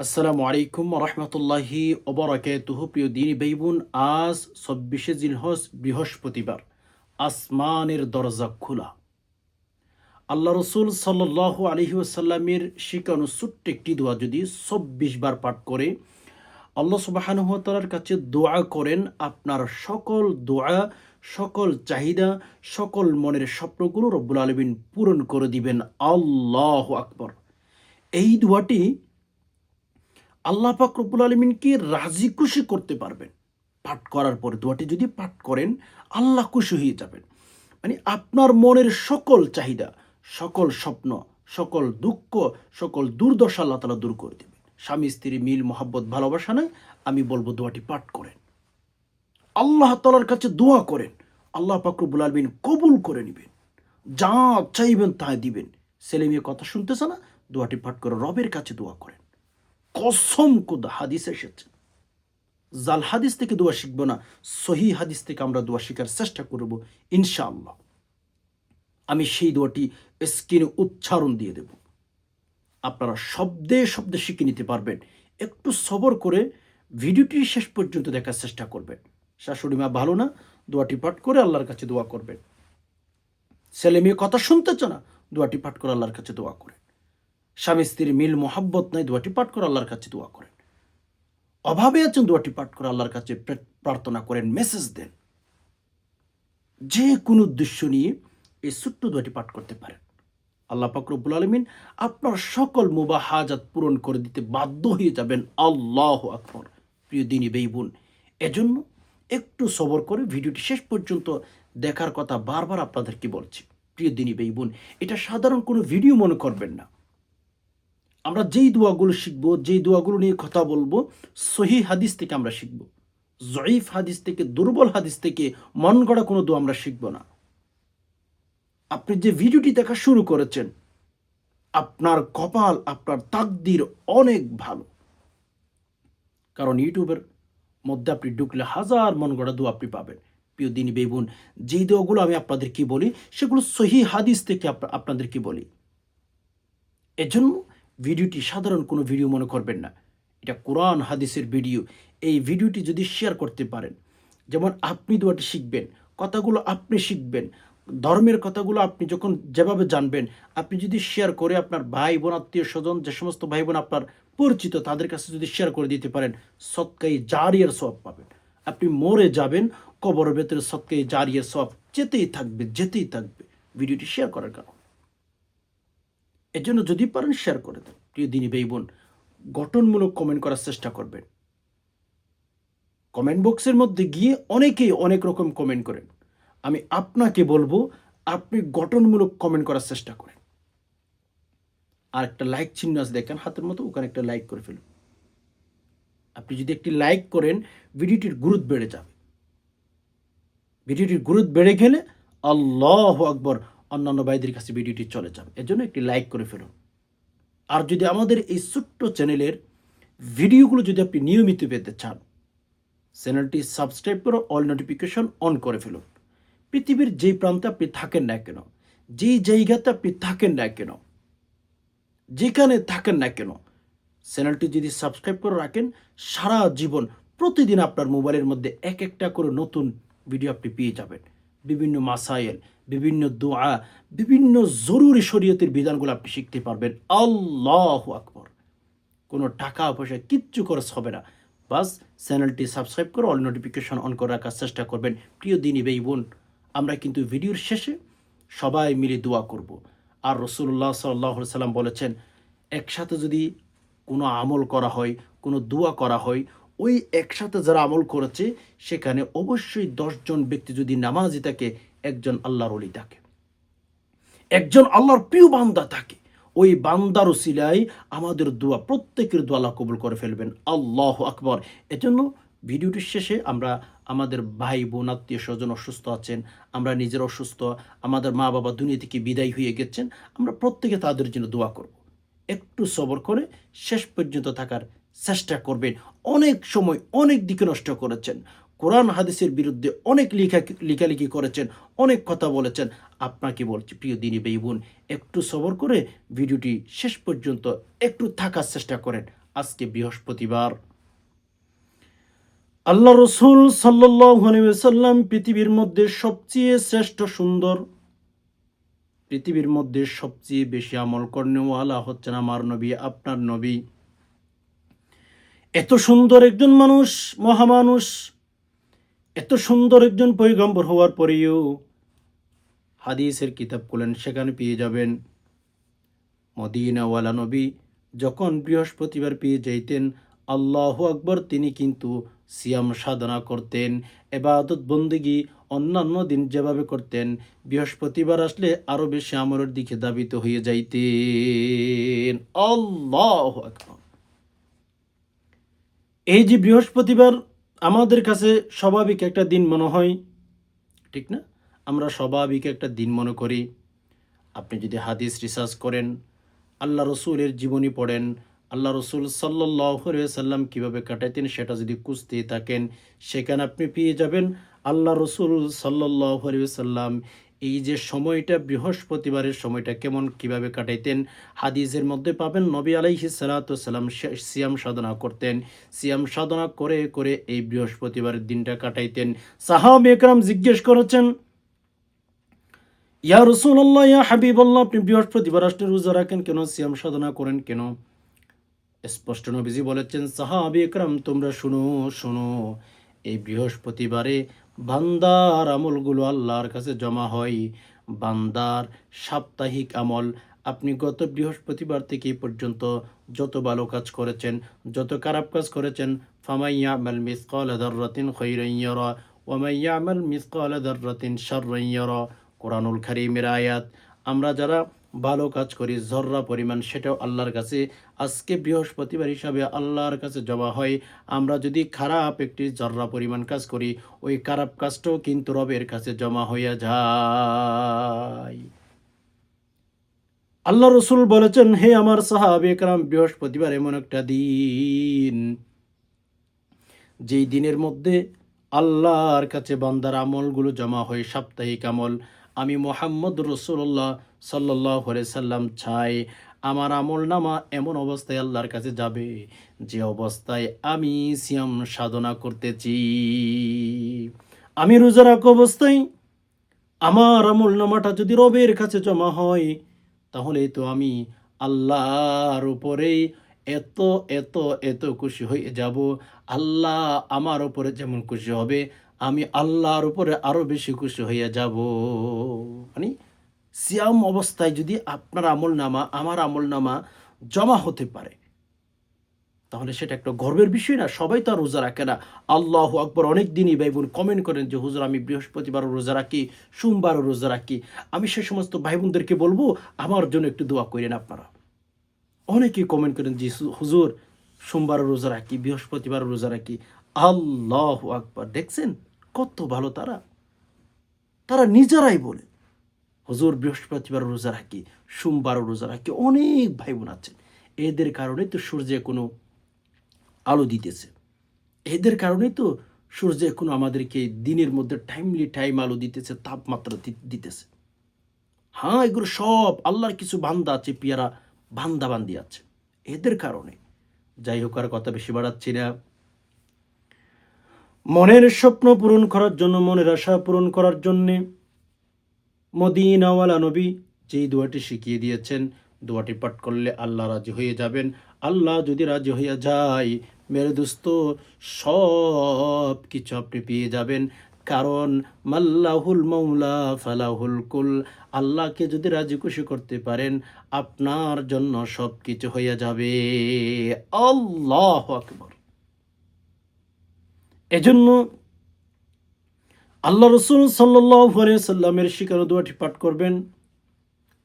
আসসালামু আলাইকুম রহমতুল্লাহি ওবরাকাতুহু। প্রিয় দিনী ভাই বোন, আজ ২৪শে জিলহজ বৃহস্পতিবার। আসমানের দরজা খোলা। আল্লাহ রসুল সাল্লাল্লাহু আলাইহি ওয়াসাল্লামের শিখানো ছোট্ট একটি দোয়া যদি ২৪ বার পাঠ করে আল্লাহ সুবহানাহু ওয়া তাআলার কাছে দোয়া করেন, আপনার সকল দোয়া, সকল চাহিদা, সকল মনের স্বপ্নগুলো রব্বুল আলামিন পূরণ করে দিবেন। আল্লাহু আকবার। এই দোয়াটি আল্লাহ পাক রব্বুল আলমিনকে রাজি খুশি করতে পারবেন। পাঠ করার পরে দোয়াটি যদি পাঠ করেন, আল্লাহ খুশি হয়ে যাবেন। মানে আপনার মনের সকল চাহিদা, সকল স্বপ্ন, সকল দুঃখ, সকল দুর্দশা আল্লাহ তাআলা দূর করে দেবেন। স্বামী স্ত্রী মিল মহাব্বত ভালোবাসা নয়, আমি বলবো দোয়াটি পাঠ করেন, আল্লাহ তাআলার কাছে দোয়া করেন, আল্লাহ পাক রব্বুল আলমিন কবুল করে নেবেন। যা চাইবেন তাই দিবেন। ছেলে মেয়ে কথা শুনতেছে না, দোয়াটি পাঠ করে রবের কাছে দোয়া করেন। কসম খুদা হাদিস এসেছে। জাল হাদিস থেকে দোয়া শিখবো না, সহি হাদিস থেকে আমরা দোয়া শিখার চেষ্টা করব ইনশাআল্লাহ। আমি সেই দোয়াটি স্ক্রিনে উচ্চারণ দিয়ে দেব, আপনারা শব্দে শব্দে শিখে নিতে পারবেন। একটু সবর করে ভিডিওটি শেষ পর্যন্ত দেখার চেষ্টা করবেন। শাশুড়ি মা ভালো না, দোয়াটি পাঠ করে আল্লাহর কাছে দোয়া করবেন। ছেলে মেয়ে কথা শুনতেছ না, দোয়াটি পাঠ করে আল্লাহর কাছে দোয়া করেন। স্বামী স্ত্রীর মিল মোহাব্বত নাই, দোয়াটি পাঠ করে আল্লাহর কাছে দোয়া করেন। অভাবে আছেন, দোয়াটি পাঠ করে আল্লাহর কাছে প্রার্থনা করেন, মেসেজ দেন। যে কোনো উদ্দেশ্য নিয়ে এই ছোট্ট দোয়াটি পাঠ করতে পারেন। আল্লাহ পাক রব্বুল আলামিন আপনার সকল মুবাহ হাজাত পূরণ করে দিতে বাধ্য হয়ে যাবেন। আল্লাহু আকবার। প্রিয় দিনী ভাই বোন, এজন্য একটু সবর করে ভিডিওটি শেষ পর্যন্ত দেখার কথা বারবার আপনাদেরকে বলছি। প্রিয় দিনী ভাই বোন, এটা সাধারণ কোনো ভিডিও মনে করবেন না। আমরা যেই দোয়াগুলো শিখবো, যেই দোয়াগুলো নিয়ে কথা বলবো, সহি হাদিস থেকে আমরা শিখবো। জয়ীফ হাদিস থেকে, দুর্বল হাদিস থেকে মন গড়া কোনো দোয়া আমরা শিখবো না। আপনি যে ভিডিওটি দেখা শুরু করেছেন, আপনার কপাল, আপনার তাকদির অনেক ভালো। কারণ ইউটিউবের মধ্যে আপনি ঢুকলে হাজার মন গড়া দোয়া আপনি পাবেন। প্রিয় দিনী ভাই বোন, যেই দোয়াগুলো আমি আপনাদেরকে বলি সেগুলো সহি হাদিস থেকে আপনাদেরকে বলি। এজন্য ভিডিওটি সাধারণ কোনো ভিডিও মনে করবেন না, এটা কোরআন হাদিসের ভিডিও। এই ভিডিওটি যদি শেয়ার করতে পারেন, যেমন আপনি দোয়াটি শিখবেন, কথাগুলো আপনি শিখবেন, ধর্মের কথাগুলো আপনি যখন যেভাবে জানবেন, আপনি যদি শেয়ার করে আপনার ভাই বোন, আত্মীয় স্বজন, যে সমস্ত ভাই বোন আপনার পরিচিত, তাদের কাছে যদি শেয়ার করে দিতে পারেন, সদকায়ে জারিয়ার সওয়াব পাবেন। আপনি মরে যাবেন, কবরের ভেতরে সদকায়ে জারিয়ার সওয়াব যেতেই থাকবে, যেতেই থাকবে ভিডিওটি শেয়ার করার কারণে। এর জন্য যদি পারেন শেয়ার করে দেন। প্রিয় দিনী ভাই বোন, গঠনমূলক কমেন্ট করার চেষ্টা করবেন। কমেন্ট বক্সের মধ্যে গিয়ে অনেকেই অনেক রকম কমেন্ট করেন। আমি আপনাকে বলবো, আপনি গঠনমূলক কমেন্ট করার চেষ্টা করেন। আর একটা লাইক চিহ্ন আছে দেখেন হাতের মতো, ওখানে একটা লাইক করে ফেলুন। আপনি যদি একটি লাইক করেন, ভিডিওটির গুরুত্ব বেড়ে যাবে। ভিডিওটির গুরুত্ব বেড়ে গেলে আল্লাহু আকবার, অন্যান্য ভাইদের কাছে ভিডিওটি চলে যাবে। এজন্য একটি লাইক করে ফেলুন। আর যদি আমাদের এই ছোট্ট চ্যানেলের ভিডিওগুলো যদি আপনি নিয়মিত পেতে চান, চ্যানেলটি সাবস্ক্রাইব করে অল নোটিফিকেশন অন করে ফেলুন। পৃথিবীর যেই প্রান্তে আপনি থাকেন না কেন, যেই জায়গাতে আপনি থাকেন না কেন, যেখানে থাকেন না কেন, চ্যানেলটি যদি সাবস্ক্রাইব করে রাখেন, সারা জীবন প্রতিদিন আপনার মোবাইলের মধ্যে এক একটা করে নতুন ভিডিও আপনি পেয়ে যাবেন। বিভিন্ন মাসাইল, বিভিন্ন দোয়া, বিভিন্ন জরুরি শরীয়তের বিধানগুলো আপনি শিখতে পারবেন। আল্লাহু আকবার। কোনো টাকা পয়সা কিচ্ছু খরচ হবে না। বাস চ্যানেলটি সাবস্ক্রাইব করে অল নোটিফিকেশন অন করে রাখার চেষ্টা করবেন। প্রিয় দিনী ভাই বোন, আমরা কিন্তু ভিডিওর শেষে সবাই মিলে দোয়া করব। আর রাসূলুল্লাহ সাল্লাল্লাহু আলাইহি সাল্লাম বলেছেন, একসাথে যদি কোনো আমল করা হয়, কোনো দোয়া করা হয়, ওই একসাথে যারা আমল করেছে সেখানে অবশ্যই ১০ জন ব্যক্তি যদি নামাজি থাকে, একজন আল্লাহর ওলি থাকে, একজন আল্লাহর প্রিয় বান্দা থাকে, ওই বান্দার উসিলায় আমাদের দোয়া, প্রত্যেকের দোয়া আল্লাহ কবুল করে ফেলবেন। আল্লাহু আকবার। এজন্য ভিডিওটির শেষে আমরা আমাদের ভাই বোন, আত্মীয় স্বজন অসুস্থ আছেন, আমরা নিজের অসুস্থ, আমাদের মা বাবা দুনিয়া থেকে বিদায় হয়ে গেছেন, আমরা প্রত্যেকে তাদের জন্য দোয়া করব। একটু সবর করে শেষ পর্যন্ত থাকার চেষ্টা করবেন। অনেক সময় অনেক দিকে নষ্ট করেছেন, কোরআন হাদিসের বিরুদ্ধে অনেক লেখালেখি করেছেন, অনেক কথা বলেছেন। আপনাকে বলছি প্রিয় দিনী ভাই বোন, একটু সবর করে ভিডিওটি শেষ পর্যন্ত একটু থাকার চেষ্টা করেন। আজকে বৃহস্পতিবার। আল্লাহ রসুল সাল্লাল্লাহু আলাইহি ওয়াসাল্লাম পৃথিবীর মধ্যে সবচেয়ে শ্রেষ্ঠ সুন্দর, পৃথিবীর মধ্যে সবচেয়ে বেশি আমল কর্নেওয়ালা হচ্ছেন আমার নবী, আপনার নবী। এত সুন্দর একজন মানুষ, মহামানুষ, এত সুন্দর একজন পয়গম্বর হওয়ার পরেও হাদিসের কিতাব খুলেন, সেখানে পেয়ে যাবেন মদিনাওয়ালা নবী যখন বৃহস্পতিবার পেয়ে যাইতেন, আল্লাহু আকবার, তিনি কিন্তু সিয়াম সাধনা করতেন, ইবাদত বন্দেগী অন্যান্য দিন যেভাবে করতেন, বৃহস্পতিবার আসলে আরো বেশি আমলের দিকে ধাবিত হয়ে যাইতেন। আল্লাহু আকবার। এই যে বৃহস্পতিবার আমাদের কাছে স্বাভাবিক একটা দিন মনে হয়, ঠিক না? আমরা স্বাভাবিক একটা দিন মনে করি। আপনি যদি হাদিস রিসার্চ করেন, আল্লাহ রসুলের জীবনী পড়েন, আল্লাহ রসুল সাল্লাল্লাহু আলাইহি ওয়াসাল্লাম কীভাবে কাটাইতেন সেটা যদি খুঁজতে থাকেন, সেখানে আপনি পেয়ে যাবেন আল্লাহ রসুল সাল্লাল্লাহু আলাইহি ওয়াসাল্লাম এই যে সময়টা, বৃহস্পতিবারের সময়টা কেমন কিভাবে কাটাইতেন। হাদিসের মধ্যে পাবেন নবী আলাইহিস সালাতু ওয়াসসালাম সিয়াম সাধনা করতেন, সিয়াম সাধনা করে করে এই বৃহস্পতিবারের দিনটা কাটাইতেন। সাহাবা একরাম জিজ্ঞেস করেছেন, ইয়া রাসূলুল্লাহ, ইয়া হাবিবাল্লাহ, আপনি বৃহস্পতিবার আসলে রোজা রাখেন কেন, সিয়াম সাধনা করেন কেন? স্পষ্ট নবীজি বলেছেন, সাহাবা একরাম তোমরা শুনো শুনো, এই বৃহস্পতিবারে বান্দার আমলগুলো আল্লাহর কাছে জমা হয়। বান্দার সাপ্তাহিক আমল, আপনি গত বৃহস্পতিবার থেকে এই পর্যন্ত যত ভালো কাজ করেছেন, যত খারাপ কাজ করেছেন, ফামান ইয়ামাল মিসকালা যাররাতিন খায়রান ইয়ারা ওয়া মান ইয়ামাল মিসকালা যাররাতিন শাররান ইয়ারা। কোরআনুল কারীমের আয়াত। আমরা যারা ভালো কাজ করি জর্রা পরিমাণ, সেটাও আল্লাহর কাছে আজকে বৃহস্পতিবার হিসাবে আল্লাহর কাছে জমা হয়। আমরা যদি খারাপ একটি জর্রা পরিমাণ কাজ করি, ওই খারাপ কাজটাও কিন্তু রবের কাছে জমা হইয়া যায়। আল্লাহ রসুল বলেছেন, হে আমার সাহাবে একরাম, বৃহস্পতিবার এমন একটা দিন, যেই দিনের মধ্যে আল্লাহর কাছে বান্দার আমলগুলো জমা হয়, সাপ্তাহিক আমল। আমি মুহাম্মদ রাসূলুল্লাহ সাল্লাল্লাহু আলাইহি সাল্লাম চাই আমার আমল নামা এমন অবস্থায় আল্লাহর কাছে যাবে, যে অবস্থায় আমি সিয়াম সাধনা করতেছি, আমি রোজা রাখা অবস্থায় আমার আমল নামাটা যদি রবের কাছে জমা হয়, তাহলে তো আমি আল্লাহর উপরেই এত এত এত খুশি হয়ে যাব। আল্লাহ আমার উপরে যেমন খুশি হবে, আমি আল্লাহর উপরে আরো বেশি খুশি হয়ে যাব। মানে সিয়াম অবস্থায় যদি আপনার আমল নামা আমার আমল নামা জমা হতে পারে, তাহলে সেটা একটা গর্বের বিষয় না? সবাই তো আর রোজা রাখে না। আল্লাহু আকবার। অনেক দিনই ভাই বোন কমেন্ট করেন যে হুজুর আমি বৃহস্পতিবারও রোজা রাখি, সোমবারও রোজা রাখি। আমি সে সমস্ত ভাই বোনদেরকে বলবো আমার জন্য একটু দোয়া করেন আপনারা। অনেকেই কমেন্ট করেন যে হুজুর সোমবারও রোজা রাখি, বৃহস্পতিবারও রোজা রাখি। আল্লাহু আকবার। দেখছেন কত ভালো তারা, তারা নিজেরাই বলে হুজুর বৃহস্পতিবার রোজা রাখি, সোমবারও রোজা রাখি। অনেক ভাই বোন আছেন, এদের কারণে তো সূর্যে কোনো আলো দিতেছে, এদের কারণেই তো সূর্য এখন আমাদেরকে দিনের মধ্যে টাইমলি টাইম আলো দিতেছে, তাপমাত্রা দিতেছে। হ্যাঁ, এগুলো সব আল্লাহর কিছু বান্দা আছে, পিয়ারা বান্দা বান্দি আছে, এদের কারণে। যাই হোক, আর কথা বেশি বাড়াচ্ছি না। মনের স্বপ্ন পূরণ করার জন্য, মনের আশা পূরণ করার জন্যে মদিনাওয়ালা নবী যেই দোয়াটি শিখিয়ে দিয়েছেন, দোয়াটি পাঠ করলে আল্লাহ রাজি হয়ে যাবেন। আল্লাহ যদি রাজি হইয়া যায় মেরে দোস্ত, সব কিছু আপনি পেয়ে যাবেন। কারণ মাল্লাহুল মাওলা ফালাহুল কুল, আল্লাহকে যদি রাজি খুশি করতে পারেন, আপনার জন্য সব কিছু হইয়া যাবে। আল্লাহু আকবার। এজন্য আল্লাহ রসুল সাল্লাল্লাহু আলাইহি সাল্লামের শিখানো দোয়াটি পাঠ করবেন,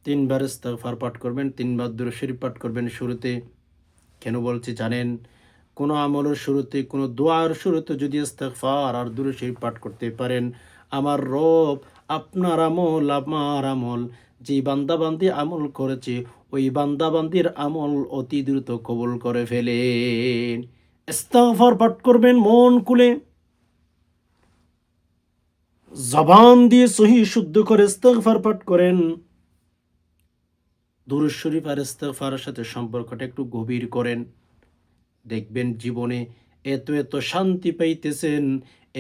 3 বার ইস্তিগফার পাঠ করবেন, 3 বার দুরূদ শরীফ পাঠ করবেন শুরুতে। কেন বলছি জানেন? কোনো আমলের শুরুতে, কোনো দোয়ার শুরুতে যদি ইস্তিগফার আর দুরূদ শরীফ পাঠ করতে পারেন, আমার রব আপনার আমল, আমার আমল, যে বান্দাবান্দি আমল করেছে, ওই বান্দাবান্দির আমল অতি দ্রুত কবুল করে ফেলেন। ইস্তিগফার পাঠ করবেন মন খুলে, জবান দিয়ে সহি শুদ্ধ করে ইস্তিগফার পাঠ করেন। দুরূদ শরীফ আর ইস্তিগফারের সাথে সম্পর্কটা একটু গভীর করেন। দেখবেন জীবনে এত এত শান্তি পাইতেছেন,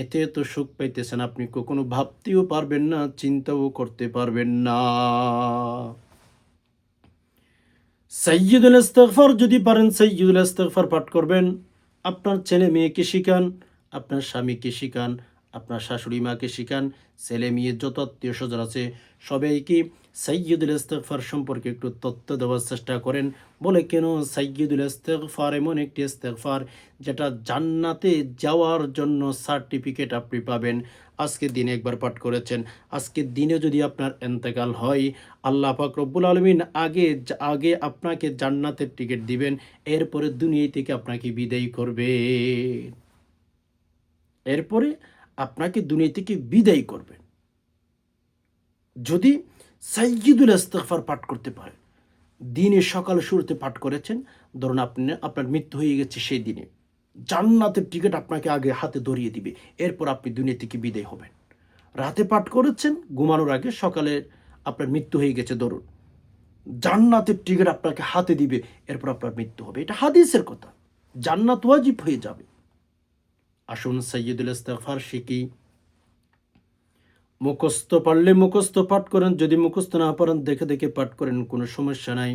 এত এত সুখ পাইতেছেন, আপনি কখনো ভাবতেও পারবেন না, চিন্তাও করতে পারবেন না। সাইয়্যিদুল ইস্তিগফার যদি পারেন, সাইয়্যিদুল ইস্তিগফার পাঠ করবেন। আপনার ছেলে মেয়েকে শিখান, আপনার স্বামীকে শিখান, আপনার শাশুড়ি মাকে শিখান, ছেলে মেয়ে যত আত্মীয় স্বজন আছে সবাইকে সাইয়্যিদুল ইস্তিগফার সম্পর্কে একটু তথ্য দেওয়ার চেষ্টা করেন। বলে কেন? সাইয়্যিদুল ইস্তিগফার এমন একটি ইস্তিগফার যেটা জান্নাতে যাওয়ার জন্য সার্টিফিকেট আপনি পাবেন। আজকের দিনে একবার পাঠ করেছেন, আজকের দিনে যদি আপনার ইন্তেকাল হয়, আল্লাহ পাক রব্বুল আলামিন আগে আপনাকে জান্নাতের টিকিট দিবেন, এরপরে দুনিয়া থেকে আপনাকে বিদায় করবে। এরপরে আপনাকে দুনিয়া থেকে বিদায় করবেন যদি সাইয়্যিদুল ইস্তিগফার পাঠ করতে পারেন। দিনে সকাল শুরুতে পাঠ করেছেন, ধরুন আপনার মৃত্যু হয়ে গেছে, সেই দিনে জান্নাতের টিকিট আপনাকে আগে হাতে ধরিয়ে দিবে, এরপর আপনি দুনিয়া থেকে বিদায় হবেন। রাতে পাঠ করেছেন, ঘুমানোর আগে, সকালে আপনার মৃত্যু হয়ে গেছে ধরুন, জান্নাতের টিকিট আপনাকে হাতে দিবে, এরপর আপনার মৃত্যু হবে। এটা হাদিসের কথা, জান্নাত ওয়াজিব হয়ে যাবে। আসুন সাইয়্যিদুল ইস্তিগফার শিখি। মুখস্থ পারলে মুখস্থ পাঠ করেন, যদি মুখস্থ না পারেন দেখে দেখে পাঠ করেন, কোনো সমস্যা নাই।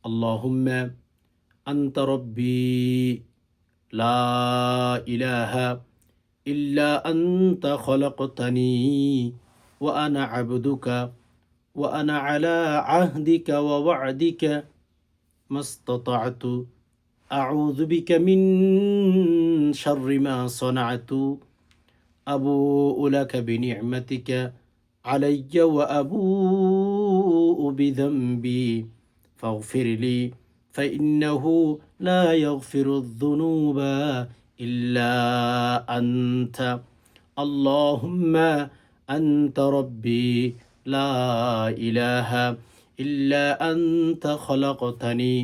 আল্লাহুম্মা আনতা রব্বি লা ইলাহা ইল্লা আনতা খলাকতানি ওয়া আনা আবদুকা ওয়া আনা আলা আহদিকা ওয়া ওয়া'দিকা মাস্তাতা'তু আউযু বিকা মিন শাররি মা সানা'তু আবুউ লাকা বিনি'মাতিকা আলাইয়া ওয়া আবুউ বিযামবি ফাগফিরলি ফাইন্নাহু লা ইয়াগফিরুয যুনুবা ইল্লা আনতা আল্লাহুম্মা আনতা রাব্বি লা ইলাহা ইল্লা আনতা খালাকতানি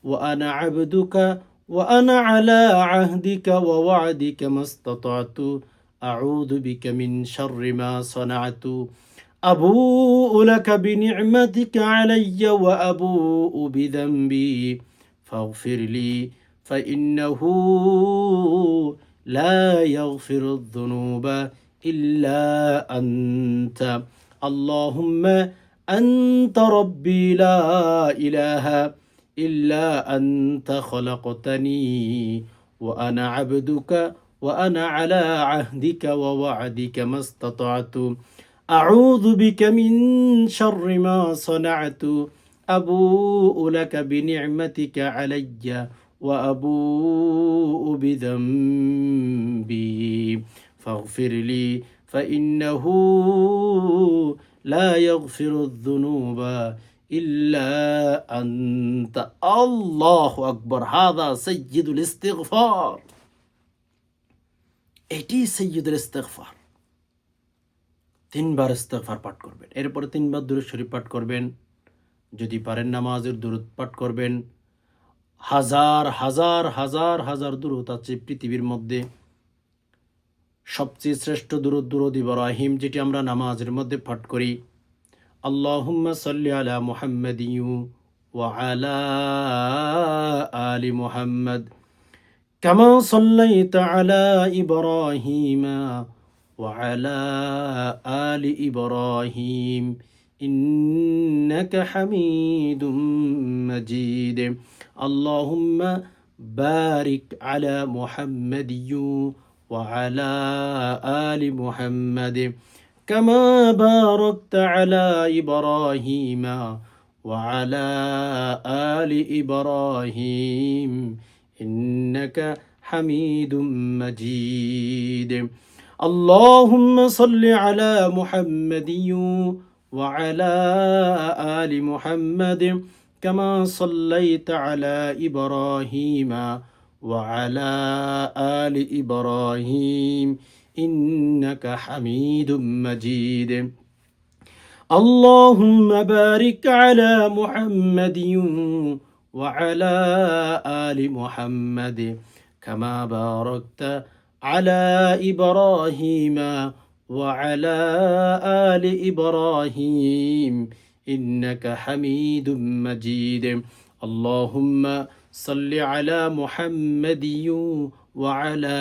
ওয়া আনা আবদুকা ওয়া আনা আলা আহদিকা ওয়া ওয়া'দিকা মাস্তাতা'তু আউযু বিকা মিন শাররি মা সানা'তু আবুউ লাকা বিনি'মাতিকা আলাইয়া ওয়া আবুউ বিযামবি ফাগফিরলি ফাইন্নাহু লা ইয়াগফিরুয যুনুবা ইল্লা আনতা আল্লাহুম্মা আনতা রাব্বি লা ইলাহা ইল্লা আনতা খালাকতানি ওয়া আনা আবদুকা ওয়া আনা আলা আহদিকা ওয়া ওয়া'দিকা মাস্তাতা'তু আউযু বিকা মিন শাররি মা সানা'তু আবুউ লাকা বিনি'মাতিকা আলাইয়া ওয়া আবুউ বিযামবি ফাগফিরলি ফাইন্নাহু লা ইয়াগফিরুয যুনুবা ইল্লা আনতা। আল্লাহু আকবার। হাযা সাইয়্যিদুল ইস্তিগফার। এটি সাইয়্যিদুল ইস্তিগফার। 3 বার ইস্তিগফার পাঠ করবেন, এরপরে 3 বার দুরূদ শরীফ পাঠ করবেন। যদি পারেন নামাজের দুরূদ পাঠ করবেন। হাজার হাজার হাজার হাজার দুরূদ আছে পৃথিবীর মধ্যে। সবচেয়ে শ্রেষ্ঠ দুরূদ ইব্রাহিম, যেটি আমরা নামাজের মধ্যে পাঠ করি। আল্লাহুম্মা সাল্লি আলা মুহাম্মাদিন ওয়া আলা আলি মুহাম্মাদ কামা সাল্লাইতা আলা ইব্রাহিমা ওয়া আলা আলি ইব্রাহিম ইন্নাকা হামিদুম মাজিদ। আল্লাহুম্মা বারিক আলা মুহাম্মাদিন ওয়া আলা আলি মুহাম্মাদ কামা বারাকতা আলা ইব্রাহিমা ওয়া আলা আলি ইব্রাহিম ইন্নাকা হামিদুম মাজিদ। আল্লাহুম্মা সাল্লি আলা মুহাম্মাদিন ওয়া আলা আলি মুহাম্মাদ কামা সাল্লাইতা আলা ইব্রাহিমা ওয়া আলা আলি ইব্রাহিম ইন্নাকা হামিদুম মাজিদ। আল্লাহুম্মা বারিক আলা মুহাম্মাদিন ওয়া আলা আলি মুহাম্মাদ কামা বারাকতা আলা ইব্রাহিমা ওয়া আলা আলি ইব্রাহিম ইন্নাকা হামিদুম মাজিদ। আল্লাহুম্মা صل على محمد وعلى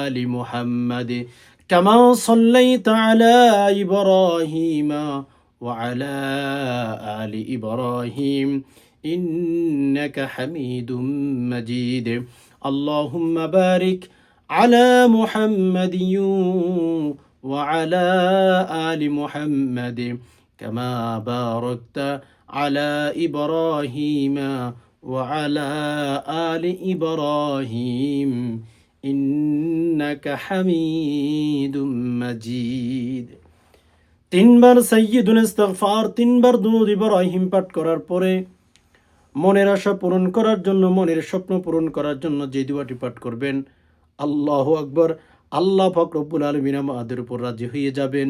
آل محمد كما صليت على إبراهيم وعلى آل إبراهيم إنك حميد مجيد اللهم بارك على محمد وعلى آل محمد كما باركت على إبراهيم وعلى آل إبراهيم إنك حميد مجيد তিনবার সাইয়্যিদুল ইস্তিগফার, তিনবার দুরূদ ইব্রাহিম পাঠ করার পরে মনের আশা পূরণ করার জন্য, মনের স্বপ্ন পূরণ করার জন্য যে দোয়াটি পাঠ করবেন, আল্লাহু আকবার, আল্লাহ পাক রব্বুল আলামিন আমাদের উপর রাজি হয়ে যাবেন।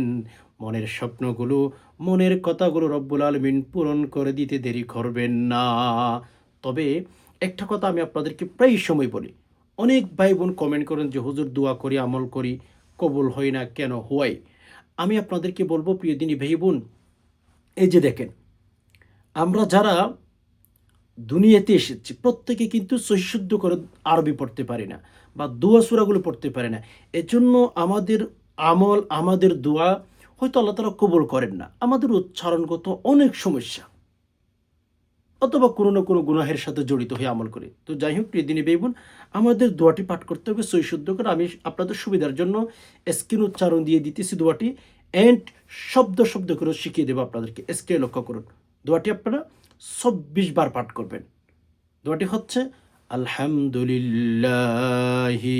মনের স্বপ্নগুলো, মনের কথাগুলো রব্বুল আলামিন পূরণ করে দিতে দেরি করবেন না। তবে একটা কথা আমি আপনাদেরকে প্রায় সময় বলি, অনেক ভাই বোন কমেন্ট করেন যে হুজুর দোয়া করি, আমল করি, কবুল হয় না, কেন হয়? আমি আপনাদেরকে বলবো প্রিয় দিনী ভাই বোন, এই যে দেখেন, আমরা যারা দুনিয়াতে এসেছি প্রত্যেকে কিন্তু সহিশুদ্ধ করে আরবি পড়তে পারি না, বা দোয়া সূরাগুলো পড়তে পারে না। এজন্য আমাদের আমল, আমাদের দোয়া হয়তো আল্লাহ তাআলা কবুল করেন না। আমাদের উচ্চারণগত অনেক সমস্যা, অথবা কোনো না কোনো গুনাহের সাথে জড়িত হয়ে আমল করি। তো যাই হোক প্রিয় দিনী ভাই বোন, আমাদের দোয়াটি পাঠ করতে হবে সহিশুদ্ধ করে। আমি আপনাদের সুবিধার জন্য স্ক্রিন উচ্চারণ দিয়ে দিতেছি দোয়াটি, এন্ড শব্দ শব্দ করে শিখিয়ে দেবো আপনাদেরকে। স্ক্রিনে লক্ষ্য করুন, দোয়াটি আপনারা ২৪ বার পাঠ করবেন। দোয়াটি হচ্ছে আলহামদুলিল্লাহি,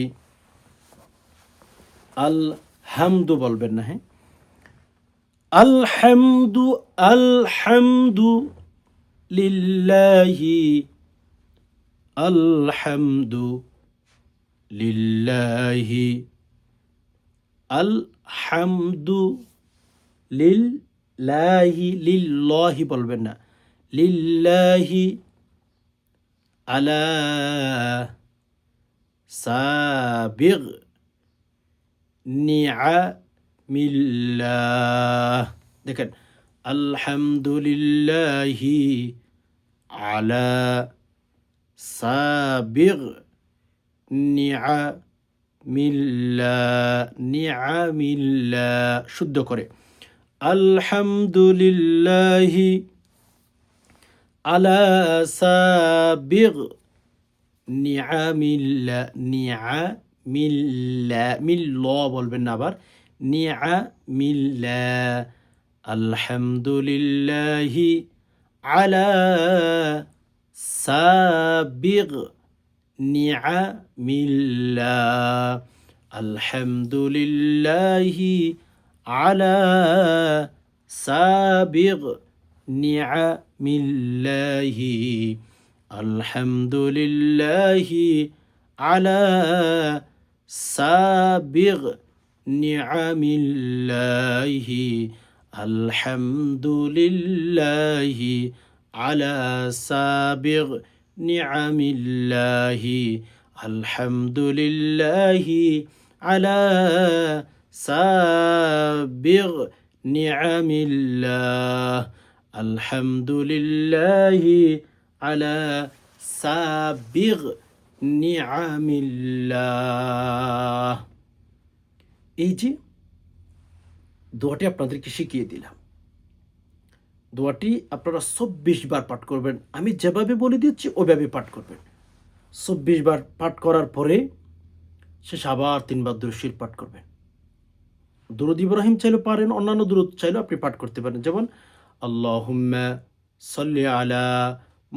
আলহামদু বলবেন না, হ্যাঁ, আলহামদু, আলহামদু লিল্লাহি, আলহামদু লিল্লাহি, আলহামদু লিল্লাহি, লিল্লাহি বলবেন না, লিল্লাহি আলা সাবিগ নিআমিল্লাহ। দেখেন, আলহামদুলিল্লাহি আলা সাবিগ নিআমিল্লাহ, নিআমিল্লাহ শুদ্ধ করে, আলহামদুলিল্লাহি আলা সাবিগ নিআমিল্লাহ, নিআমিল্লাহ, মিল্লাহ বলবেন না আবার, নিআমিল্লাহ, আলহামদুলিল্লাহি আলা সাবিগ নিআমিল্লাহ, আলহামদুলিল্লাহি আলা সাবিগ নিআমিল্লাহি, আলহামদুলিল্লাহি আলা সাবিগ নিআমিল্লাহি, আলহামদুলিল্লাহি আলা সাবিগ নিআমিল্লাহি, আলহামদুলিল্লাহি আলা সাবিগ নিআমিল্লাহ, আলহামদুলিল্লাহি আলা সাবিগ নিআমিল্লাহ। এই যে দোয়াটি আপনাদেরকে শিখিয়ে দিলাম, দোয়াটি আপনারা ২৪ বার পাঠ করবেন। আমি যেভাবে বলে দিচ্ছি ওইভাবে পাঠ করবেন। ২৪ বার পাঠ করার পরে শেষ আবার ৩ বার দুরূদ শরীফ পাঠ করবেন। দুরূদ ইব্রাহিম চাইলেও পারেন, অন্যান্য দুরূদ চাইলেও আপনি পাঠ করতে পারেন, যেমন আল্লাহুম্মা সাল্লি আলা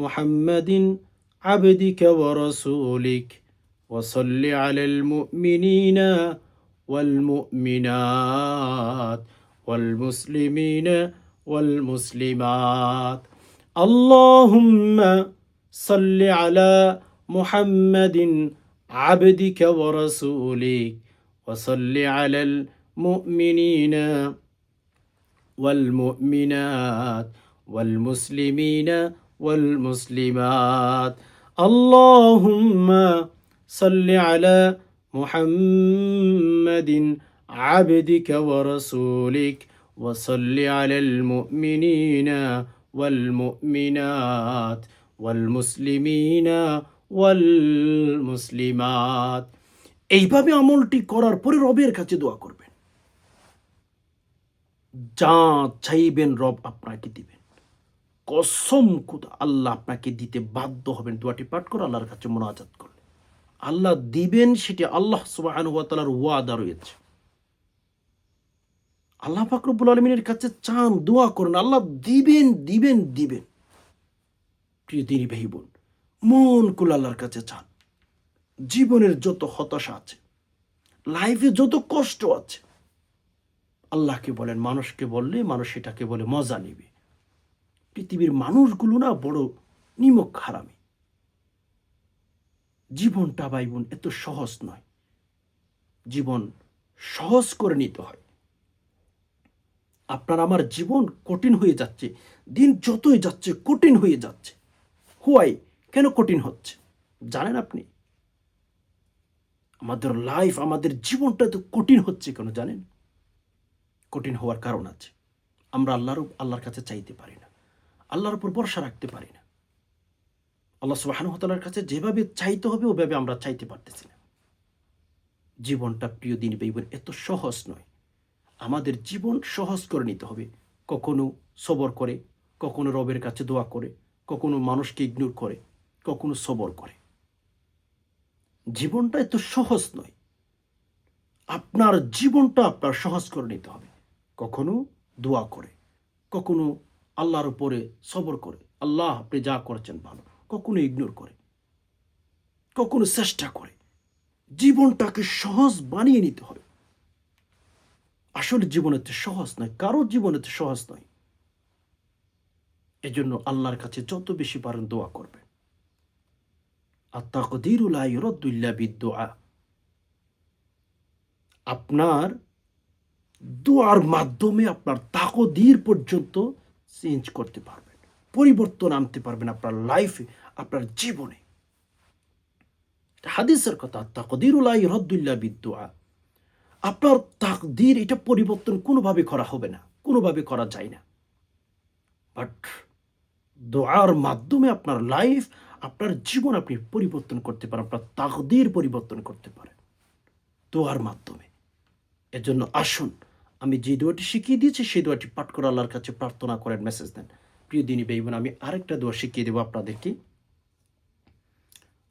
মুহাম্মাদিন আবদিকা ওয়া রাসূলিক ওয়া সাল্লি আলাল মুমিনিনা ওয়াল মুমিনাত ওয়াল মুসলিমিনা ওয়াল মুসলিমাত। আল্লাহুম্মা সাল্লি আলা মুহাম্মাদিন আবদিকা ওয়া রাসূলিক ওয়া সাল্লি আলাল মুমিনিনা ওয়াল মুমিনাত ওয়াল মুসলিমিনা ওয়াল মুসলিমাত। আল্লাহুম্মা সাল্লি আলা মুহাম্মাদিন আবদিকা ওয়া রাসূলিক ওয়া সাল্লি আলাল মুমিনিনা ওয়াল মুমিনাত ওয়াল মুসলিমিনা ওয়াল মুসলিমাত। এইভাবে আমলটি করার পরে রবের কাছে দোয়া করবেন। যা চাইবেন রব আপনাকে দিবেন। কসম খুদা, আল্লাহ আপনাকে দিতে বাধ্য হবেন। দোয়াটি পাঠ করে আল্লাহর কাছে মুনাজাত করলে আল্লাহ দিবেন, সেটি আল্লাহ সুবহানাহু ওয়া তাআলার ওয়াদা রয়েছে। আল্লাহ পাক রব্বুল আলামিনের কাছে চান, দোয়া করুন, আল্লাহ দিবেন দিবেন দিবেন। প্রিয় দিনী ভাই বোন, মন খুলে আল্লাহর কাছে চান। জীবনের যত হতাশা আছে, লাইফে যত কষ্ট আছে, আল্লাহকে বলেন। মানুষকে বললে মানুষ এটাকে বলে মজা নিবে। পৃথিবীর মানুষগুলো না বড় নিমক হারামি। জীবনটা ভাই বোন এত সহজ নয়। জীবন সহজ করে নিতে হয়। আপনার আমার জীবন কঠিন হয়ে যাচ্ছে, দিন যতই যাচ্ছে কঠিন হয়ে যাচ্ছে। হোয়াই, কেন কঠিন হচ্ছে জানেন আপনি? আমাদের লাইফ, আমাদের জীবনটা এত কঠিন হচ্ছে কেন জানেন? কঠিন হওয়ার কারণ আছে। আমরা আল্লাহর কাছে চাইতে পারি না, আল্লাহর উপর ভরসা রাখতে পারি না। আল্লাহ সুবহানাহু ওয়া তাআলার কাছে যেভাবে চাইতে হবে ওভাবে আমরা চাইতে পারতেছি না। জীবনটা প্রিয় দিনী ভাই বোন এত সহজ নয়। আমাদের জীবন সহজ করে নিতে হবে। কখনো সবর করে, কখনো রবের কাছে দোয়া করে, কখনো মানুষকে ইগনোর করে, কখনো সবর করে। জীবনটা এত সহজ নয়। আপনার জীবনটা আপনার সহজ করে নিতে হবে। কখনো দোয়া করে, কখনো আল্লাহর উপরে সবর করে, আল্লাহ আপনি যা করেছেন ভালো, কখনো ইগনোর করে, কখনো চেষ্টা করে। জীবনটাকে সহজ বানিয়ে নিতে হবে। আসলে জীবন এত সহজ নয়, কারো জীবন এত সহজ নয়। এজন্য আল্লাহর কাছে যত বেশি পারেন দোয়া করবেন। আত-তাকদীরু লা ইউরাদ্দু ইল্লা বিদ-দুআ। আপনার দোয়ার মাধ্যমে আপনার তাকদীর পর্যন্ত চেঞ্জ করতে পারবেন, পরিবর্তন আনতে পারবেন আপনার লাইফে, আপনার জীবনে। হাদিসের কথা, তাকদীরু লা ইউরাদ্দু ইল্লা বিদ-দুআ। আপনার তাকদীর এটা পরিবর্তন কোনোভাবে করা হবে না, কোনোভাবে করা যায় না। বাট দোয়ার মাধ্যমে আপনার লাইফ, আপনার জীবন আপনি পরিবর্তন করতে পারেন, আপনার তাকদীর পরিবর্তন করতে পারেন দোয়ার মাধ্যমে। এজন্য আসুন, আমি যে দোয়াটি শিখিয়ে দিয়েছি সেই দোয়াটি পাঠ করে আল্লাহর কাছে প্রার্থনা করেন, মেসেজ দেন। প্রিয় দিনী ভাই বোন, আমি আরেকটা দোয়া শিখিয়ে দেবো আপনাদেরকে।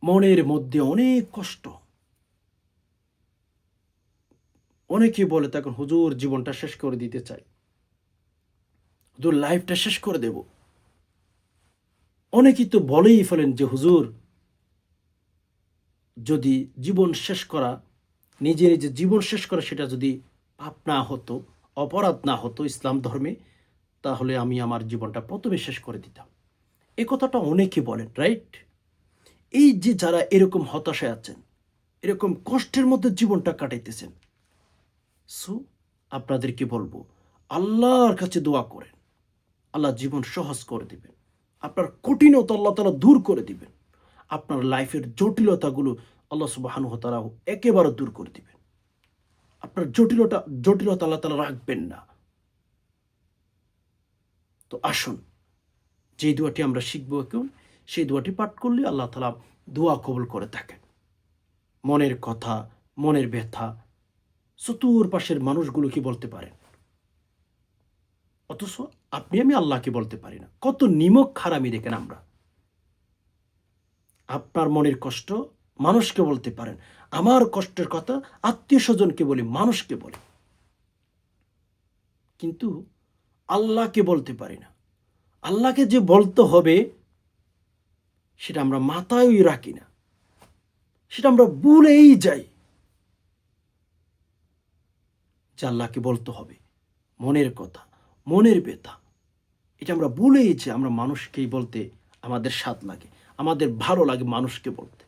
মনের মধ্যে অনেক কষ্ট, অনেকে বলে তখন হুজুর জীবনটা শেষ করে দিতে চাই, হুজুর লাইফটা শেষ করে দেব। অনেকেই তো বলেই ফেলেন যে হুজুর যদি জীবন শেষ করা, নিজে নিজে জীবন শেষ করা, সেটা যদি পাপ না হতো, অপরাধ না হতো ইসলাম ধর্মে, তাহলে আমি আমার জীবনটা প্রথমে শেষ করে দিতাম। এ কথাটা অনেকে বলেন, রাইট? এই যে যারা এরকম হতাশায় আছেন, এরকম কষ্টের মধ্যে জীবনটা কাটাইতেছেন, সো আপনাদেরকে বলবো আল্লাহর কাছে দোয়া করেন। আল্লাহ জীবন সহজ করে দিবেন। আপনার কঠিনতা আল্লাহ তাআলা দূর করে দিবেন। আপনার লাইফের জটিলতাগুলো আল্লাহ সুবহানাহু ওয়া তাআলা একেবারে দূর করে দিবেন। আপনার জটিলতা আল্লাহ তাআলা রাখবেন না। তো আসুন, যে দোয়াটি আমরা শিখবো এখন, সেই দোয়াটি পাঠ করলে আল্লাহ তাআলা দোয়া কবুল করে থাকেন। মনের কথা, মনের ব্যথা চতুর্পাশের মানুষগুলো কি বলতে পারেন, অথচ আপনি আমি আল্লাহকে বলতে পারি না। কত নিমক হারামি দেখেন আমরা। আপনার মনের কষ্ট মানুষকে বলতে পারেন, আমার কষ্টের কথা আত্মীয় স্বজনকে বলি, মানুষকে বলি, কিন্তু আল্লাহকে বলতে পারি না। আল্লাহকে যে বলতে হবে সেটা আমরা মাথায়ই রাখি না, সেটা আমরা ভুলেই যাই যে আল্লাহকে বলতে হবে মনের কথা, মনের ব্যথা। এটা আমরা ভুলেই যে আমরা মানুষকেই বলতে আমাদের স্বাদ লাগে, আমাদের ভালো লাগে মানুষকে বলতে।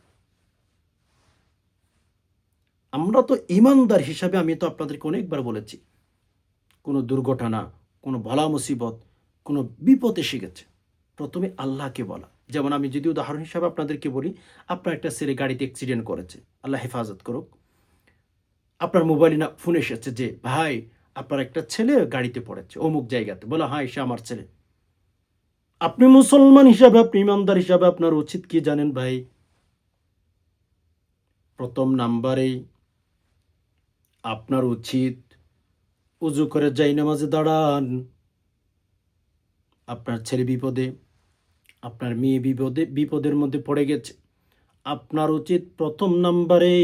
আমরা তো ইমানদার হিসাবে, আমি তো আপনাদেরকে অনেকবার বলেছি, কোনো দুর্ঘটনা, কোনো বলা মুসিবত, কোনো বিপদ এসে গেছে, প্রথমে আল্লাহকে বলা। যেমন আমি যদি উদাহরণ হিসাবে আপনাদেরকে বলি, আপনার একটা ছেলে গাড়িতে অ্যাক্সিডেন্ট করেছে, আল্লাহ হেফাজত করুক। আপনার মোবাইলে না ফোন এসেছে যে ভাই আপনার একটা ছেলে গাড়িতে পড়েছে অমুক জায়গাতে, বলা হ্যাঁ এসে আমার ছেলে। আপনি মুসলমান হিসাবে, আপনি ইমানদার হিসাবে আপনার উচিত কি জানেন ভাই? প্রথম নাম্বারেই আপনার উচিত উজু করে জায়নামাজে দাঁড়ান। আপনার ছেলে বিপদে, আপনার মেয়ে বিপদের মধ্যে পড়ে গেছে। আপনার উচিত প্রথম নাম্বারে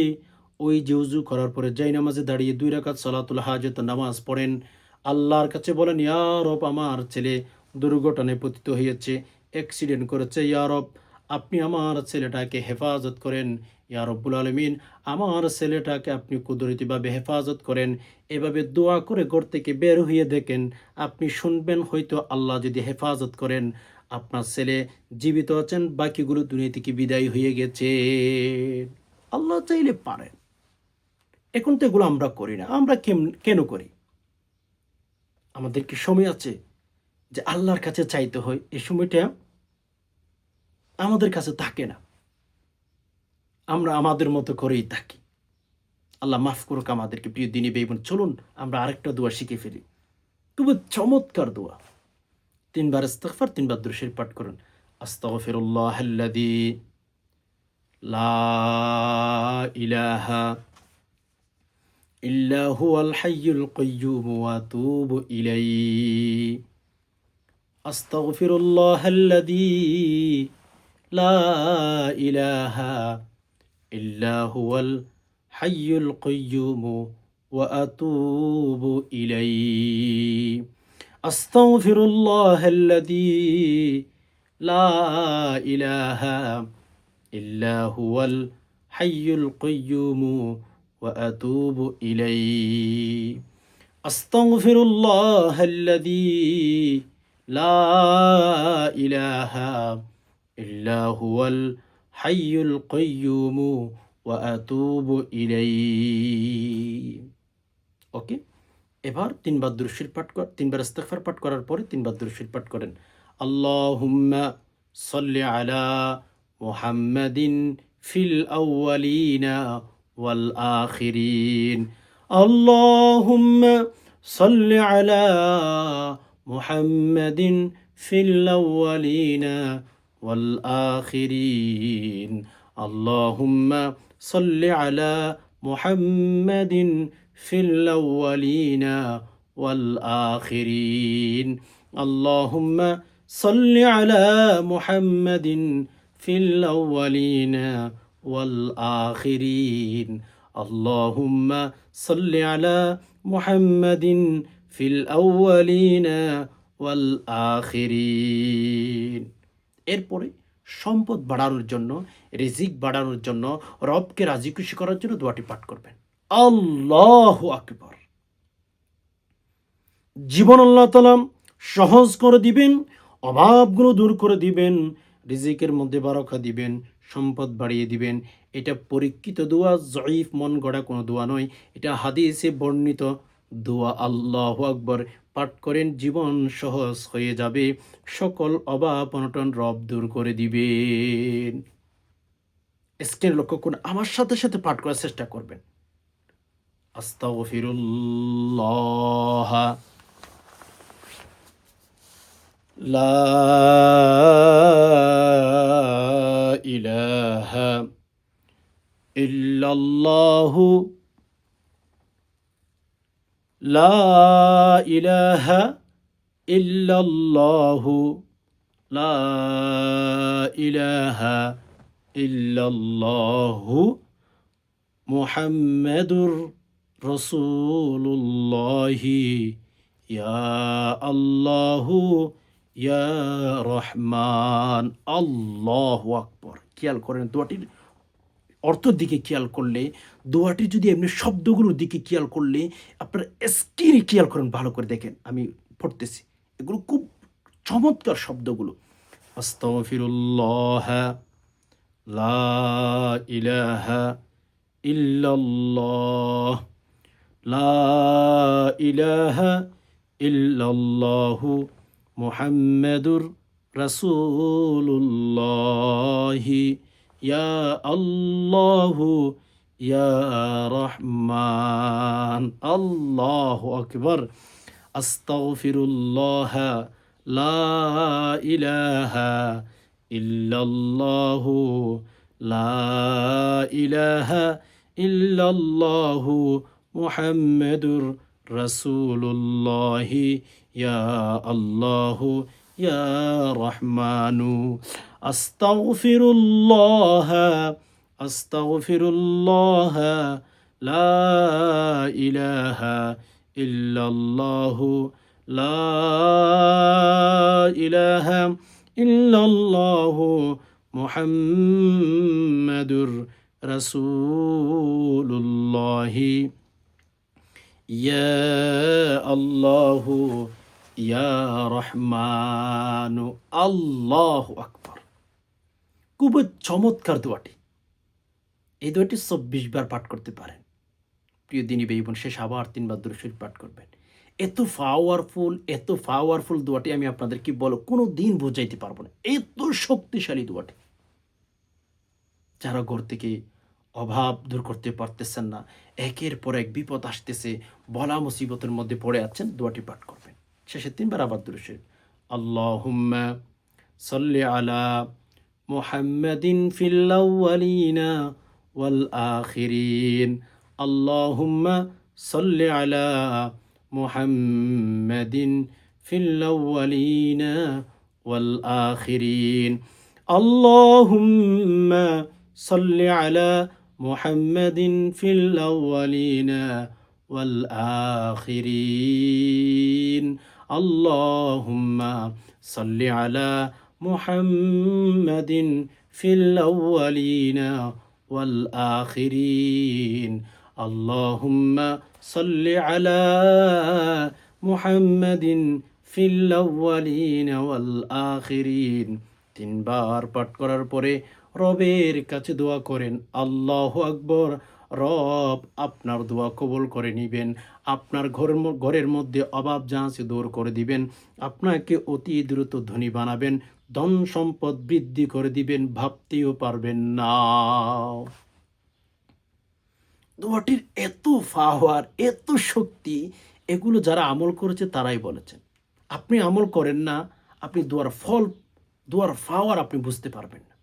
ওই যে উজু করার পরে জায়নামাজে দাঁড়িয়ে 2 রাকাত সালাতুল হাজত নামাজ পড়েন। আল্লাহর কাছে বলেন, ইয়া রব, আমার ছেলে দুর্ঘটনায় পতিত হয়েছে, অ্যাক্সিডেন্ট করেছে। ইয়া রব, আপনি আমার ছেলেটাকে হেফাজত করেন। ইয়া রব্বুল আলামিন, আমার ছেলেটাকে আপনি কুদরতিভাবে হেফাজত করেন। এভাবে দোয়া করে ঘর থেকে বের হয়ে দেখেন, আপনি শুনবেন হয়তো আল্লাহ যদি হেফাজত করেন, আপনার ছেলে জীবিত আছেন, বাকিগুলো দুনিয়া থেকে বিদায় হয়ে গেছে। আল্লাহ চাইলে পারেন। এখন তো এগুলো আমরা করি না। আমরা কেন করি? আমাদের কি সময় আছে যে আল্লাহর কাছে চাইতে হয়? এই সময়টা আমাদের কাছে থাকে না। আমরা আমাদের মতো করেই থাকি। আল্লাহ মাফ করুক আমাদেরকে। প্রিয় দিনী ভাই বোন, চলুন আমরা আরেকটা দোয়া শিখে ফেলি। খুবই চমৎকার দোয়া। 3 বার ইস্তিগফার, 3 বার দুরূদ শরীফ পাঠ করুন। আস্তাগফিরুল্লাহাল্লাযী লা ইলাহা ইল্লা হুয়াল হাইয়ুল কাইয়্যুম ওয়া আতুবু ইলাইহি। আস্তাগফিরুল্লাহাল্লাযী লা ইলাহা ইল্লা হুয়াল হাইয়ুল কাইয়্যুম ওয়া আতুবু ইলাইহি। আস্তাগফিরুল্লাহাল্লাযী লা ইলাহা ইল্লা হুয়াল হাইয়ুল কাইয়্যুম ওয়া আতুবু ইলাইহি। আস্তাগফিরুল্লাহাল্লাযী লা ইলাহা ইল্লা হুয়াল হাইয়ুল কাইয়্যুম ওয়া আতুবু ইলাইহি। ওকে, এবার 3 বার দুরূদ শরীফ পাঠ 3 বার ইস্তিগফার পাঠ করার পরে 3 বার দুরূদ শরীফ পাঠ করেন। আল্লাহুম্মা সাল্লি আলা মুহাম্মাদিন ফিল আউয়ালিনা ওয়াল আখিরিন। আল্লাহুম্মা সাল্লি আলা মুহাম্মাদিন ফিল আউয়ালিনা ওয়াল আখিরিন। আল্লাহুম্মা সাল্লি আলা মুহাম্মাদিন ফিল আউয়ালিনা ওয়াল আখিরিন। আল্লাহুম্মা সাল্লি আলা মুহাম্মাদিন ফিল আউয়ালিনা ওয়াল আখিরিন। আল্লাহুম্মা সাল্লি আলা মুহাম্মাদিন ফিল আউয়ালিনা ওয়াল আখিরিন। এরপরে সম্পদ বাড়ানোর জন্য, রিজিক বাড়ানোর জন্য, রবকে রাজি খুশি করার জন্য দোয়াটি পাঠ করবেন। আল্লাহু আকবার। জীবন আল্লাহ তাআলা সহজ করে দিবেন, অভাবগুলো দূর করে দিবেন, রিজিকের মধ্যে বারাকা দিবেন, সম্পদ বাড়িয়ে দিবেন। এটা পরীক্ষিত দোয়া, জয়ীফ মন গড়া কোনো দোয়া নয়। এটা হাদিসে বর্ণিত দোয়া। আল্লাহু আকবার পাঠ করেন, জীবন সহজ হয়ে যাবে, সকল অভাব অনটন রব দূর করে দিবেন। স্ক্রিন লক্ষ্য করুন, আমার সাথে সাথে পাঠ করার চেষ্টা করবেন। আস্তাগফিরুল্লাহ লা ইলাহা ইল্লাল্লাহু লা ইলাহা ইল্লাল্লাহু লা ইলাহা ইল্লাল্লাহু মুহাম্মাদুর রাসূলুল্লাহি। ইয়া আল্লাহু ইয়া রহমান। আল্লাহু আকবার। খেয়াল করেন দোয়াটির অর্থের দিকে খেয়াল করলে, দোয়াটি যদি এমনি শব্দগুলোর দিকে খেয়াল করলে, আপনার স্ক্রিনে খেয়াল করেন, ভালো করে দেখেন, আমি পড়তেছি, এগুলো খুব চমৎকার শব্দগুলো। আস্তাগফিরুল্লাহ লা ইলাহা ইল্লাল্লাহ লা ইলাহা ইল্লাল্লাহু মুহাম্মাদুর রাসূলুল্লাহি। ইয়া আল্লাহু ইয়া রহমান। আল্লাহু আকবার। আস্তাগফিরুল্লাহ লা ইলাহা ইল্লাল্লাহু লা ইলাহা ইল্লাল্লাহু মুহাম্মাদুর রাসূলুল্লাহি ইয়া আল্লাহু ইয়া রহমানু আস্তাগফিরুল্লাহ আস্তাগফিরুল্লাহ লা ইলাহা ইল্লাল্লাহু লা ইলাহা ইল্লাল্লাহু মুহাম্মাদুর রাসূলুল্লাহি ইয়া আল্লাহু ইয়া রহমানু। আল্লাহু আকবার। খুব চমৎকার দোয়াটি। এই দোয়াটি ২৪ বার পাঠ করতে পারেন। প্রিয় দিনী ভাই বোন, শেষ আবার ৩ বার দুরূদ শরীফ পাঠ করবেন। এত পাওয়ারফুল দোয়াটি আমি আপনাদেরকে কোনো দিন বোঝাইতে পারবো না। এত শক্তিশালী দোয়াটি। যারা ঘর থেকে অভাব দূর করতে পারতেছেন না, একের পর এক বিপদ আসতেছে, বলা মুসিবতের মধ্যে পড়ে আছেন, দোয়াটি পাঠ করবেন। শেষে ৩ বার আবার দুরূদ শরীফ। আল্লাহুম্মা সাল্লি আলা মুহাম্মাদিন ফিল আউয়ালিনা ওয়াল আখিরিন। আল্লাহুম্মা সাল্লি আলা মুহাম্মাদিন ফিল আউয়ালিনা ওয়াল আখিরিন। আল্লাহুম্মা সাল্লি আলা মুহাম্মাদিন ফিল আউয়ালিনা ওয়াল আখিরিন। আল্লাহুম্মা সাল্লি আলা মুহাম্মাদিন ফিল আউয়ালিনা ওয়াল আখিরিন। আল্লাহুম্মা সাল্লি আলা মুহাম্মাদিন ফিল আউয়ালিনা ওয়াল আখিরিন। ৩ বার পাঠ করার পরে রবের কাছে দোয়া করেন, আল্লাহু আকবার। রব আপনার দোয়া কবুল করে নিবেন, আপনার ঘরের মধ্যে অভাব যা আছে দূর করে দিবেন, আপনাকে অতি দ্রুত ধনী বানাবেন, ধন সম্পদ বৃদ্ধি করে দিবেন, ভাবতেও পারবেন না। দোয়াটির এত পাওয়ার, এত শক্তি, এগুলো যারা আমল করেছে তারাই বলেছেন। আপনি আমল করেন না, আপনি দোয়ার ফল, দোয়ার পাওয়ার আপনি বুঝতে পারবেন না।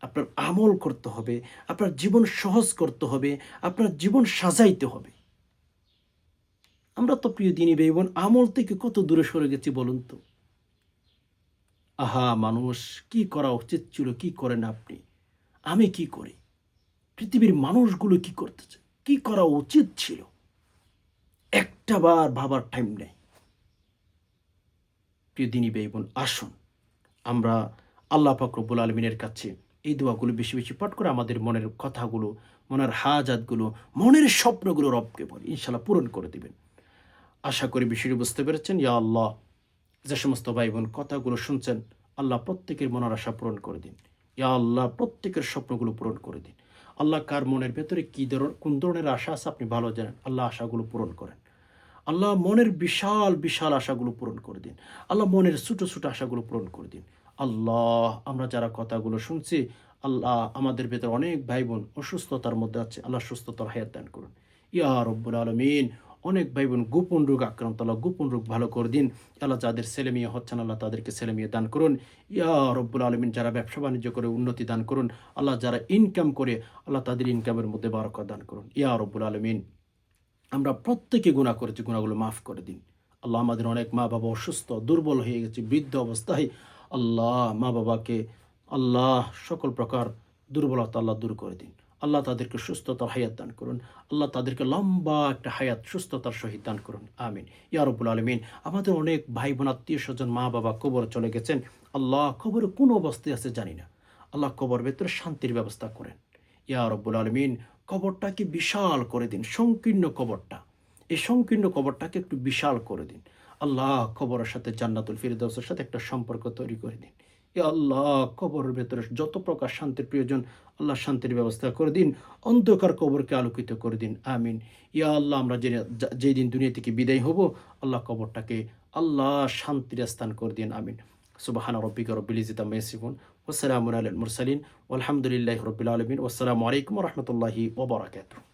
আপনার আমল করতে হবে, আপনার জীবন সহজ করতে হবে, আপনার জীবন সাজাইতে হবে। আমরা তো প্রিয় দিনী ভাই বোন আমল থেকে কত দূরে সরে গেছি বলুন তো। আহা, মানুষ কি করা উচিত ছিল, কি করেন আপনি, আমি কি করি, পৃথিবীর মানুষগুলো কি করতেছে, কি করা উচিত ছিল, একটা বার ভাবার টাইম নেই। প্রিয় দিনী ভাই বোন, আসুন আমরা আল্লাহ পাক রব্বুল আলামিনের কাছে এই দোয়াগুলো বেশি বেশি পাঠ করে আমাদের মনের কথাগুলো, মনের হাজাতগুলো, মনের স্বপ্নগুলো রবকে বলি, ইনশাল্লাহ পূরণ করে দিবেন। আশা করি বিষয়টি বুঝতে পেরেছেন। ইয়া আল্লাহ, যে সমস্ত ভাই বোন কথাগুলো শুনছেন, আল্লাহ প্রত্যেকের মনের আশা পূরণ করে দিন। ইয়া আল্লাহ, প্রত্যেকের স্বপ্নগুলো পূরণ করে দিন। আল্লাহ, কার মনের ভেতরে কোন ধরনের আশা আছে আপনি ভালো জানেন। আল্লাহ, আশাগুলো পূরণ করেন। আল্লাহ, মনের বিশাল বিশাল আশাগুলো পূরণ করে দিন। আল্লাহ, মনের ছোট ছোট আশাগুলো পূরণ করে দিন। আল্লাহ, আমরা যারা কথাগুলো শুনছি, আল্লাহ, আমাদের ভেতরে অনেক ভাই বোন অসুস্থতার মধ্যে আছে, আল্লাহ সুস্থতার হায়াত দান করুন। ইয়া রব্বুল আলামিন, অনেক ভাই বোন গোপন রোগ আক্রান্ত, আল্লাহ গোপন রোগ ভালো করে দিন। আল্লাহ, যাদের ছেলে মেয়ে হচ্ছে না, আল্লাহ তাদেরকে ছেলে মেয়ে দান করুন। ইয়া রব্বুল আলামিন, যারা ব্যবসা বাণিজ্য করে উন্নতি দান করুন। আল্লাহ, যারা ইনকাম করে, আল্লাহ তাদের ইনকামের মধ্যে বারাকাত দান করুন। ইয়া রব্বুল আলামিন, আমরা প্রত্যেকে গুনাহ করেছি, গুনাহগুলো মাফ করে দিন। আল্লাহ, আমাদের অনেক মা বাবা অসুস্থ, দুর্বল হয়ে গেছে, বৃদ্ধ অবস্থায়। আল্লাহ, মা বাবাকে আল্লাহ সকল প্রকার দুর্বলতা আল্লাহ দূর করে দিন। আল্লাহ, তাদেরকে সুস্থতার হায়াত দান করুন। আল্লাহ, তাদেরকে লম্বা একটা হায়াত সুস্থতার সহিত দান করুন। আমিন ইয়া রব্বুল আলামিন। আমাদের অনেক ভাই বোন, আত্মীয় স্বজন, মা বাবা কবরে চলে গেছেন। আল্লাহ, কবরে কোন অবস্থায় আছে জানি না। আল্লাহ, কবর ভেতরে শান্তির ব্যবস্থা করেন। ইয়া রব্বুল আলামিন, কবরটাকে বিশাল করে দিন, সংকীর্ণ কবরটা, এই সংকীর্ণ কবরটাকে একটু বিশাল করে দিন। আল্লাহ, কবরের সাথে জান্নাতুল ফিরদাউসের সাথে একটা সম্পর্ক তৈরি করে দিন। ইয়া আল্লাহ, কবরের ভেতরে যত প্রকার শান্তির প্রয়োজন, আল্লাহ শান্তির ব্যবস্থা করে দিন। অন্ধকার কবরকে আলোকিত করে দিন। আমিন ইয়া আল্লাহ। আমরা যেই দিন দুনিয়া থেকে বিদায় হব, আল্লাহ কবরটাকে আল্লাহ শান্তির স্থান করে দিন। আমিন। সুবহানা রাব্বিকা রাব্বিল ইজ্জাতি আম্মা ইয়াসিফুন ওয়া সালামুন আলাল মুরসালিন ওয়ালহামদুলিল্লাহি রাব্বিল আলামিন। ওয়াসসালামু আলাইকুম ওয়া রাহমাতুল্লাহি ওয়া বারাকাতুহু।